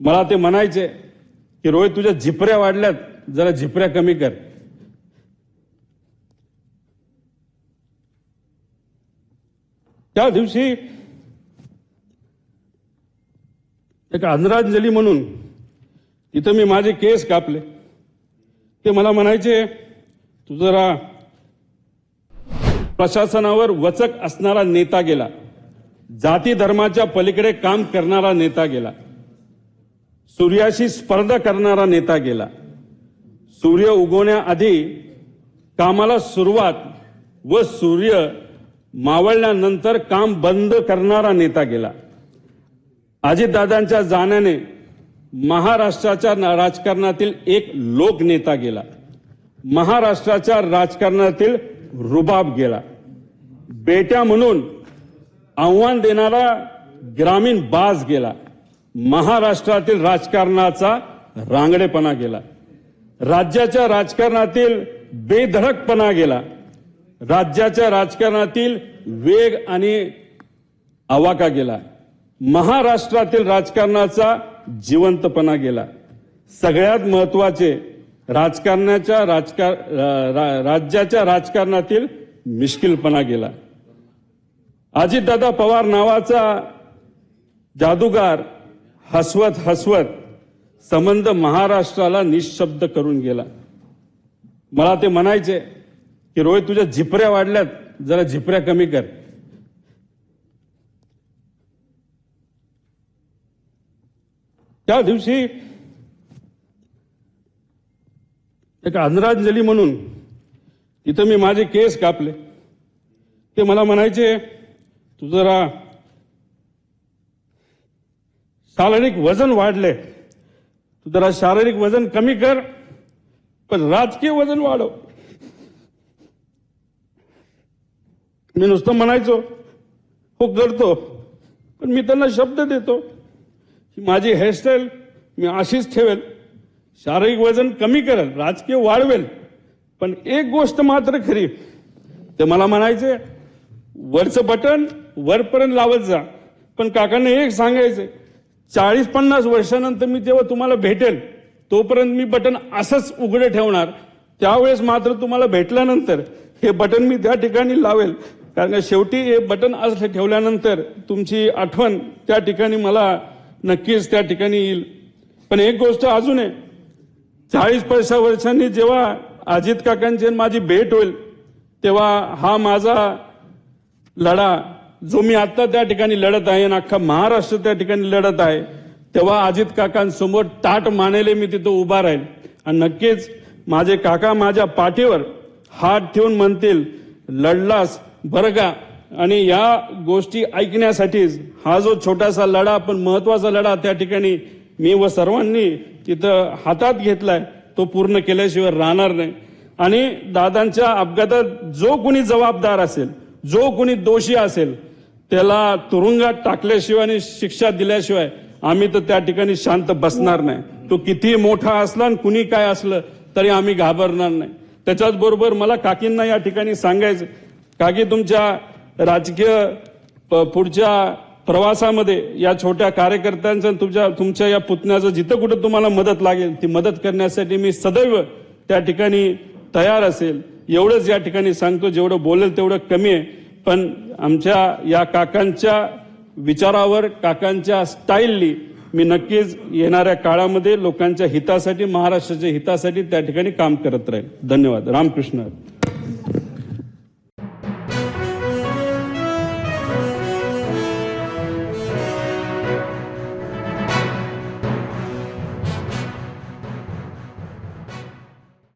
मला ते म्हणायचे की रोहित तुझ्या झिपऱ्या वाढल्यात, जरा झिपऱ्या कमी कर. त्या दिवशी एक आदरांजली म्हणून इथं मी माझे केस कापले. ते मला म्हणायचे तू जरा प्रशासनावर वचक असणारा नेता गेला, जाती धर्माच्या पलीकडे काम करणारा नेता गेला, सूर्याशी स्पर्धा करणारा नेता गेला, सूर्य उगवण्याआधी कामाला सुरुवात व सूर्य मावळल्यानंतर काम बंद करणारा नेता गेला. अजितदादांच्या जाण्याने महाराष्ट्राच्या राजकारणातील एक लोकनेता गेला, महाराष्ट्राच्या राजकारणातील रुबाब गेला, बेट्या म्हणून आव्हान देणारा ग्रामीण बाज गेला, महाराष्ट्रातील राजकारणाचा रांगडेपणा गेला, राज्याच्या राजकारणातील बेधडकपणा गेला, राज्याच्या राजकारणातील वेग आणि आवाका गेला, महाराष्ट्रातील राजकारणाचा जिवंतपणा गेला. सगळ्यात महत्वाचे राज्याच्या राजकारणातील मिश्किलपणा गेला. अजितदादा पवार नावाचा जादूगार हसवत हसवत संबंध महाराष्ट्राला निशब्द करून गेला. मला ते म्हणायचे की रोहित तुझ्या झिपऱ्या वाढल्यात, जरा झिपऱ्या कमी कर. त्या दिवशी एक आदरांजली म्हणून इथं मी माझे केस कापले. ते मला म्हणायचे तू जरा शारीरिक वजन वाढले, तू जरा शारीरिक वजन कमी कर, पण राजकीय वजन वाढव. मी नुसतं म्हणायचो हो करतो, पण मी त्यांना शब्द देतो की माझी हेअरस्टाईल मी अशीच ठेवेल, शारीरिक वजन कमी करेल, राजकीय वाढवेल. पण एक गोष्ट मात्र खरी, ते मला म्हणायचे वरचं बटन वरपर्यंत लावत जा, पण काकांना एक सांगायचे 40-50 वर्षानंतर मी जेव्हा तुम्हाला भेटेल तोपर्यंत मी बटन असंच उघडे ठेवणार, त्यावेळेस मात्र तुम्हाला भेटल्यानंतर हे बटन मी त्या ठिकाणी लावेल, कारण शेवटी हे बटन असं ठेवल्यानंतर तुमची आठवण त्या ठिकाणी मला नक्कीच त्या ठिकाणी येईल. पण एक गोष्ट अजून आहे, 40-50 वर्षांनी जेव्हा अजित काकांची माझी भेट होईल तेव्हा हा माझा लढा जो मी आता त्या ठिकाणी लढत आहे आणि अख्खा महाराष्ट्र त्या ठिकाणी लढत आहे, तेव्हा अजित काकांसमोर ताट मानेले मी तिथं उभा राहील. आणि नक्कीच माझे काका माझ्या पाठीवर हात ठेवून म्हणतील लढलास बरं का. आणि या गोष्टी ऐकण्यासाठीच हा जो छोटासा लढा पण महत्वाचा लढा त्या ठिकाणी मी व सर्वांनी तिथं हातात घेतलाय, तो पूर्ण केल्याशिवाय राहणार नाही. आणि दादांच्या अपघातात जो कोणी जबाबदार असेल, जो कोणी दोषी असेल, त्याला तुरुंगात टाकल्याशिवाय आणि शिक्षा दिल्याशिवाय आम्ही तर त्या ठिकाणी शांत बसणार नाही. तो किती मोठा असला आणि कुणी काय असलं तरी आम्ही घाबरणार नाही. त्याच्याच बरोबर मला काकींना या ठिकाणी सांगायचं, काकी तुमच्या राजकीय पुढच्या प्रवासामध्ये या छोट्या कार्यकर्त्यांचं तुमच्या या पुतण्याचं जिथं कुठं तुम्हाला मदत लागेल ती मदत करण्यासाठी मी सदैव त्या ठिकाणी तयार असेल. एवढंच या ठिकाणी सांगतो, जेवढं बोलेल तेवढं कमी आहे. पण आमच्या या काकांच्या विचारावर, काकांच्या स्टाईलनी मी नक्कीच येणाऱ्या काळामध्ये लोकांच्या हितासाठी, महाराष्ट्राच्या हितासाठी त्या ठिकाणी काम करत राहील. धन्यवाद. रामकृष्ण.